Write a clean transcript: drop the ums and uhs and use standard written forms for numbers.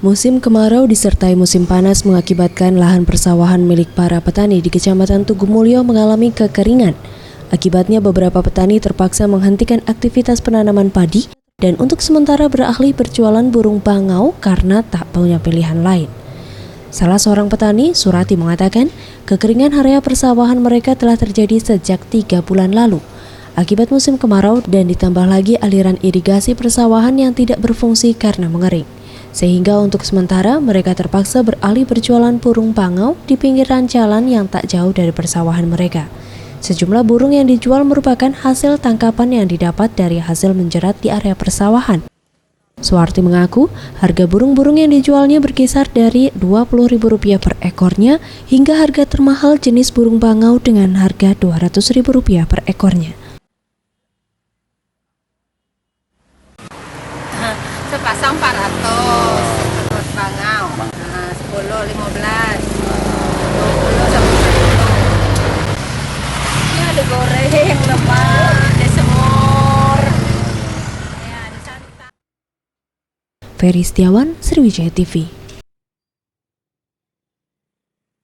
Musim kemarau disertai musim panas mengakibatkan lahan persawahan milik para petani di Kecamatan Tugumulyo mengalami kekeringan. Akibatnya beberapa petani terpaksa menghentikan aktivitas penanaman padi dan untuk sementara beralih berjualan burung bangau karena tak punya pilihan lain. Salah seorang petani, Surati, mengatakan kekeringan area persawahan mereka telah terjadi sejak 3 bulan lalu akibat musim kemarau dan ditambah lagi aliran irigasi persawahan yang tidak berfungsi karena mengering. Sehingga untuk sementara mereka terpaksa beralih berjualan burung bangau di pinggiran jalan yang tak jauh dari persawahan mereka. Sejumlah burung yang dijual merupakan hasil tangkapan yang didapat dari hasil menjerat di area persawahan. Suwarti mengaku harga burung-burung yang dijualnya berkisar dari Rp20.000 per ekornya hingga harga termahal jenis burung bangau dengan harga Rp200.000 per ekornya. Sepasang 400 buat bangau, 10, 15, 20 sampai 40. Ya digoreng, lemak, disemur. Ya, Ferry Setiawan, Sriwijaya TV.